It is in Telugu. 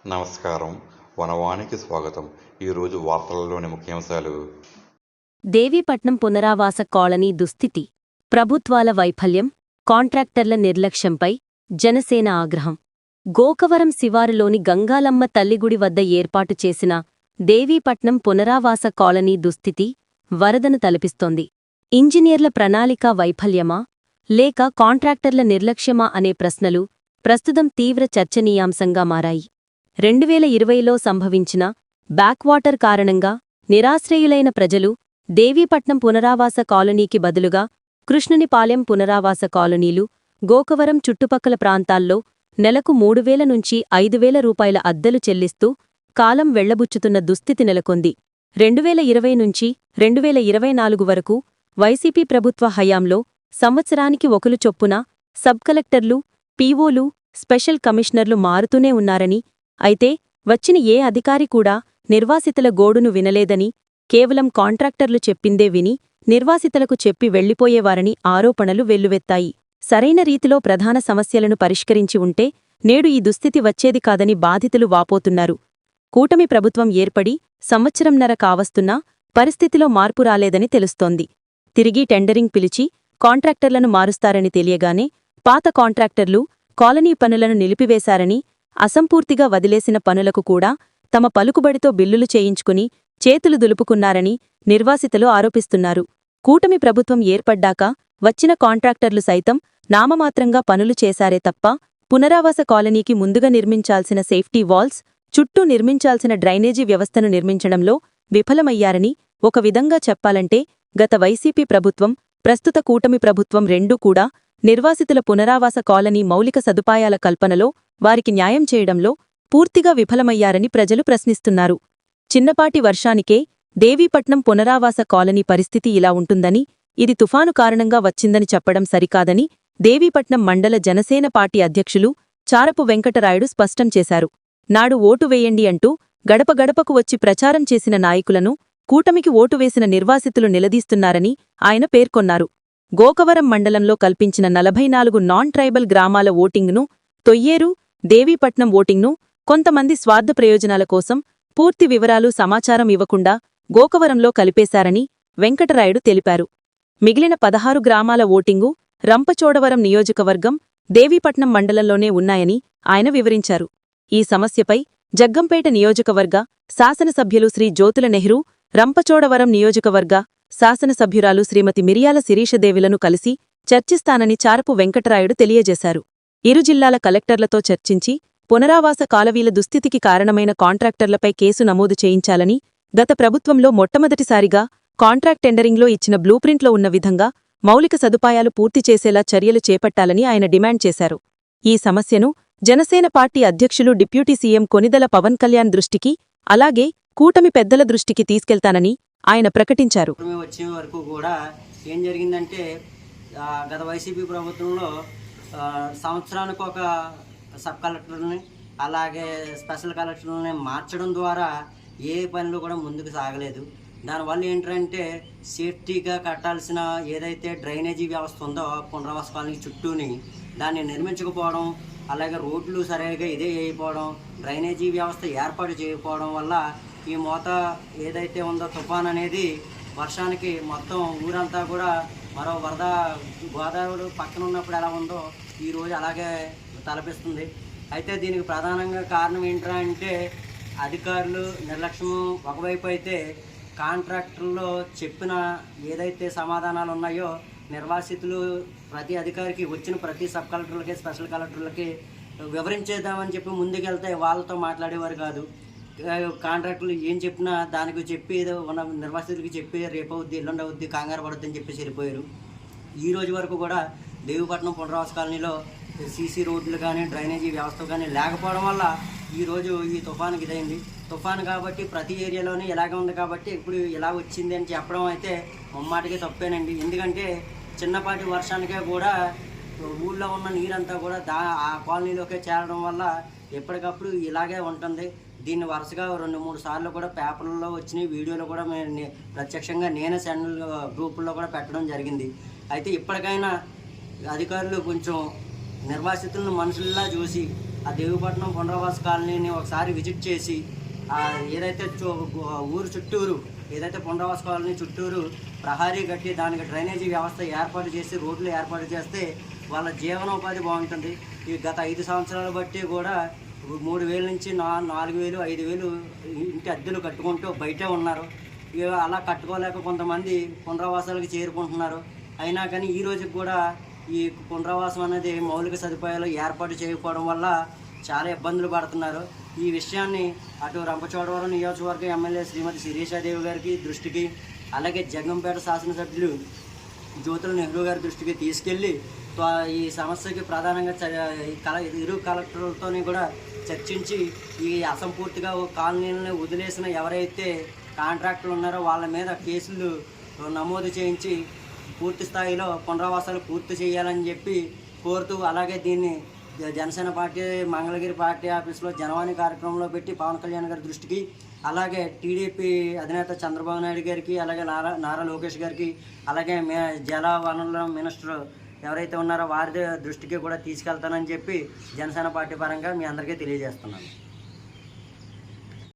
నమస్కారం. వనవానికి స్వాగతం. ఈరోజు వార్తలలోని ముఖ్యాంశాలు. దేవీపట్నం పునరావాస కాలనీ దుస్థితి, ప్రభుత్వాల వైఫల్యం, కాంట్రాక్టర్ల నిర్లక్ష్యంపై జనసేన ఆగ్రహం. గోకవరం శివారులోని గంగాలమ్మ తల్లిగుడి వద్ద ఏర్పాటు చేసిన దేవీపట్నం పునరావాస కాలనీ దుస్థితి వరదను తలపిస్తోంది. ఇంజనీర్ల ప్రణాళికా వైఫల్యమా లేక కాంట్రాక్టర్ల నిర్లక్ష్యమా అనే ప్రశ్నలు ప్రస్తుతం తీవ్ర చర్చనీయాంశంగా మారాయి. 2020లో సంభవించిన బ్యాక్వాటర్ కారణంగా నిరాశ్రయులైన ప్రజలు దేవీపట్నం పునరావాస కాలనీకి బదులుగా కృష్ణునిపాలెం పునరావాస కాలనీలు, గోకవరం చుట్టుపక్కల ప్రాంతాల్లో నెలకు 3,000 నుంచి 5,000 రూపాయల అద్దెలు చెల్లిస్తూ కాలం వెళ్లబుచ్చుతున్న దుస్థితి నెలకొంది. 2020 నుంచి 2024 వరకు వైసీపీ ప్రభుత్వ హయాంలో సంవత్సరానికి ఒకరు చొప్పున సబ్ కలెక్టర్లు, పీఓలు, స్పెషల్ కమిషనర్లు మారుతూనే ఉన్నారని, అయితే వచ్చిన ఏ అధికారి కూడా నిర్వాసితుల గోడును వినలేదని, కేవలం కాంట్రాక్టర్లు చెప్పిందే విని నిర్వాసితులకు చెప్పి వెళ్లిపోయేవారని ఆరోపణలు వెల్లువెత్తాయి. సరైన రీతిలో ప్రధాన సమస్యలను పరిష్కరించి ఉంటే నేడు ఈ దుస్థితి వచ్చేది కాదని బాధితులు వాపోతున్నారు. కూటమి ప్రభుత్వం ఏర్పడి సంవత్సరంన్నర కావస్తున్నా పరిస్థితిలో మార్పు రాలేదని తెలుస్తోంది. తిరిగి టెండరింగ్ పిలిచి కాంట్రాక్టర్లను మారుస్తారని తెలియగానే పాత కాంట్రాక్టర్లు కాలనీ పనులను నిలిపివేశారని, అసంపూర్తిగా వదిలేసిన పనులకు కూడా తమ పలుకుబడితో బిల్లులు చేయించుకుని చేతులు దులుపుకున్నారని నిర్వాసితులు ఆరోపిస్తున్నారు. కూటమి ప్రభుత్వం ఏర్పడ్డాక వచ్చిన కాంట్రాక్టర్లు సైతం నామమాత్రంగా పనులు చేశారే తప్ప పునరావాస కాలనీకి ముందుగా నిర్మించాల్సిన సేఫ్టీ వాల్స్, చుట్టూ నిర్మించాల్సిన డ్రైనేజీ వ్యవస్థను నిర్మించడంలో విఫలమయ్యారని, ఒక విధంగా చెప్పాలంటే గత వైసీపీ ప్రభుత్వం, ప్రస్తుత కూటమి ప్రభుత్వం రెండూ కూడా నిర్వాసితుల పునరావాస కాలనీ మౌలిక సదుపాయాల కల్పనలో వారికి న్యాయం చేయడంలో పూర్తిగా విఫలమయ్యారని ప్రజలు ప్రశ్నిస్తున్నారు. చిన్నపాటి వర్షానికే దేవీపట్నం పునరావాస కాలనీ పరిస్థితి ఇలా ఉంటుందని, ఇది తుఫాను కారణంగా వచ్చిందని చెప్పడం సరికాదని దేవీపట్నం మండల జనసేన పార్టీ అధ్యక్షులు చారపు వెంకటరాయుడు స్పష్టం చేశారు. నాడు ఓటు వేయండి అంటూ గడప గడపకు వచ్చి ప్రచారం చేసిన నాయకులను కూటమికి ఓటు వేసిన నిర్వాసితులు నిలదీస్తున్నారని ఆయన పేర్కొన్నారు. గోకవరం మండలంలో కల్పించిన 44 నాన్ ట్రైబల్ గ్రామాల ఓటింగ్ను, తొయ్యేరు, దేవీపట్నం ఓటింగ్ను కొంతమంది స్వార్థ ప్రయోజనాల కోసం పూర్తి వివరాలు, సమాచారం ఇవ్వకుండా గోకవరంలో కలిపేశారని వెంకటరాయుడు తెలిపారు. మిగిలిన 16 గ్రామాల ఓటింగు రంపచోడవరం నియోజకవర్గం, దేవీపట్నం మండలంలోనే ఉన్నాయని ఆయన వివరించారు. ఈ సమస్యపై జగ్గంపేట నియోజకవర్గ శాసనసభ్యులు శ్రీ జ్యోతుల నెహ్రూ, రంపచోడవరం నియోజకవర్గ శాసనసభ్యురాలు శ్రీమతి మిరియాల శిరీషదేవిలను కలిసి చర్చిస్తానని చారపు వెంకటరాయుడు తెలియజేశారు. ఇరు జిల్లాల కలెక్టర్లతో చర్చించి పునరావాస కాలవీల దుస్థితికి కారణమైన కాంట్రాక్టర్లపై కేసు నమోదు చేయించాలని, గత ప్రభుత్వంలో మొట్టమొదటిసారిగా కాంట్రాక్ట్ టెండరింగ్లో ఇచ్చిన బ్లూప్రింట్లో ఉన్న విధంగా మౌలిక సదుపాయాలు పూర్తి చేసేలా చర్యలు చేపట్టాలని ఆయన డిమాండ్ చేశారు. ఈ సమస్యను జనసేన పార్టీ అధ్యక్షులు డిప్యూటీ సీఎం కొనిదెల పవన్ కళ్యాణ్ దృష్టికి, అలాగే కూటమి పెద్దల దృష్టికి తీసుకెళ్తానని ఆయన ప్రకటించారు. వచ్చే వరకు కూడా ఏం జరిగిందంటే గత వైసీపీ ప్రభుత్వంలో సంవత్సరానికి ఒక సబ్ కలెక్టర్ని, అలాగే స్పెషల్ కలెక్టర్ని మార్చడం ద్వారా ఏ పనులు కూడా ముందుకు సాగలేదు. దానివల్ల ఏంటంటే సేఫ్టీగా కట్టాల్సిన ఏదైతే డ్రైనేజీ వ్యవస్థ ఉందో పునరావాస కాలనీ చుట్టూని దాన్ని నిర్మించకపోవడం, అలాగే రోడ్లు సరిగా ఇదే వేయకపోవడం, డ్రైనేజీ వ్యవస్థ ఏర్పాటు చేయకపోవడం వల్ల ఈ మోత ఏదైతే ఉందో తుఫాన్ అనేది వర్షానికి మొత్తం ఊరంతా కూడా మరో వరద గోదావరి పక్కన ఉన్నప్పుడు ఎలా ఉందో ఈరోజు అలాగే తలపిస్తుంది. అయితే దీనికి ప్రధానంగా కారణం ఏంట్రా అంటే అధికారులు నిర్లక్ష్యం ఒకవైపు అయితే, కాంట్రాక్టర్లో చెప్పిన ఏదైతే సమాధానాలు ఉన్నాయో నిర్వాసితులు ప్రతి అధికారికి వచ్చిన ప్రతి సబ్ కలెక్టర్లకి, స్పెషల్ కలెక్టర్లకి వివరించేద్దామని చెప్పి ముందుకెళ్తే వాళ్ళతో మాట్లాడేవారు కాదు. కాంట్రాక్టర్లు ఏం చెప్పినా దానికి చెప్పి ఉన్న నిర్వాసితులకి చెప్పి రేపు అవుద్ది, ఎల్లుండి అవుద్ది, కంగారు పడుద్ది అని చెప్పేసి వెళ్ళిపోయారు. ఈ రోజు వరకు కూడా దేవీపట్నం పునరావాస కాలనీలో సీసీ రోడ్లు కానీ డ్రైనేజీ వ్యవస్థ కానీ లేకపోవడం వల్ల ఈరోజు ఈ తుఫానుకి ఇదైంది. తుఫాను కాబట్టి ప్రతి ఏరియాలోనే ఇలాగే ఉంది కాబట్టి ఇప్పుడు ఇలా వచ్చింది అని చెప్పడం అయితే ముమ్మాటికి తప్పేనండి. ఎందుకంటే చిన్నపాటి వర్షానికే కూడా ఊళ్ళో ఉన్న నీరంతా కూడా ఆ కాలనీలోకే చేరడం వల్ల ఎప్పటికప్పుడు ఇలాగే ఉంటుంది. దీన్ని వరుసగా 2-3 సార్లు కూడా పేపర్లలో వచ్చినాయి, వీడియోలో కూడా ప్రత్యక్షంగా నేనే ఛానల్ గ్రూపుల్లో కూడా పెట్టడం జరిగింది. అయితే ఇప్పటికైనా అధికారులు కొంచెం నిర్వాసితులను మనుషుల్లా చూసి ఆ దేవీపట్నం పునరావాస కాలనీని ఒకసారి విజిట్ చేసి ఏదైతే ఊరు చుట్టూరు ఏదైతే పునరావాస కాలనీ చుట్టూరు ప్రహారీ కట్టి దానికి డ్రైనేజీ వ్యవస్థ ఏర్పాటు చేసి రోడ్లు ఏర్పాటు చేస్తే వాళ్ళ జీవనోపాధి బాగుంటుంది. ఈ గత 5 సంవత్సరాలు బట్టి కూడా 3,000 నుంచి 4,000, 5,000 ఇంటి అద్దెలు కట్టుకుంటూ బయటే ఉన్నారు. అలా కట్టుకోలేక కొంతమంది పునరావాసాలకు చేరుకుంటున్నారు. అయినా కానీ ఈ రోజుకి కూడా ఈ పునరావాసం అనేది మౌలిక సదుపాయాలు ఏర్పాటు చేయకపోవడం వల్ల చాలా ఇబ్బందులు పడుతున్నారు. ఈ విషయాన్ని అటు రంపచోడవరం నియోజకవర్గ ఎమ్మెల్యే శ్రీమతి శిరీషాదేవి గారికి దృష్టికి, అలాగే జగ్గంపేట శాసనసభ్యులు జ్యోతుల నెహ్రూ గారి దృష్టికి తీసుకెళ్ళి ఈ సమస్యకి ప్రధానంగా ఇరు కలెక్టర్లతో కూడా చర్చించి ఈ అసంపూర్తిగా కాలనీలను వదిలేసిన ఎవరైతే కాంట్రాక్టులు ఉన్నారో వాళ్ళ మీద కేసులు నమోదు చేయించి పూర్తి స్థాయిలో పునరావాసాలు పూర్తి చేయాలని చెప్పి కోరుతూ, అలాగే దీన్ని జనసేన పార్టీ మంగళగిరి పార్టీ ఆఫీస్లో జనవాణి కార్యక్రమంలో పెట్టి పవన్ కళ్యాణ్ గారి దృష్టికి, అలాగే టీడీపీ అధినేత చంద్రబాబు నాయుడు గారికి, అలాగే నారా లోకేష్ గారికి, అలాగే జల వనరుల మినిస్టర్ ఎవరైతే ఉన్నారో వారి దృష్టికి కూడా తీసుకెళ్తానని చెప్పి జనసేన పార్టీ పరంగా మీ అందరికీ తెలియజేస్తున్నాను.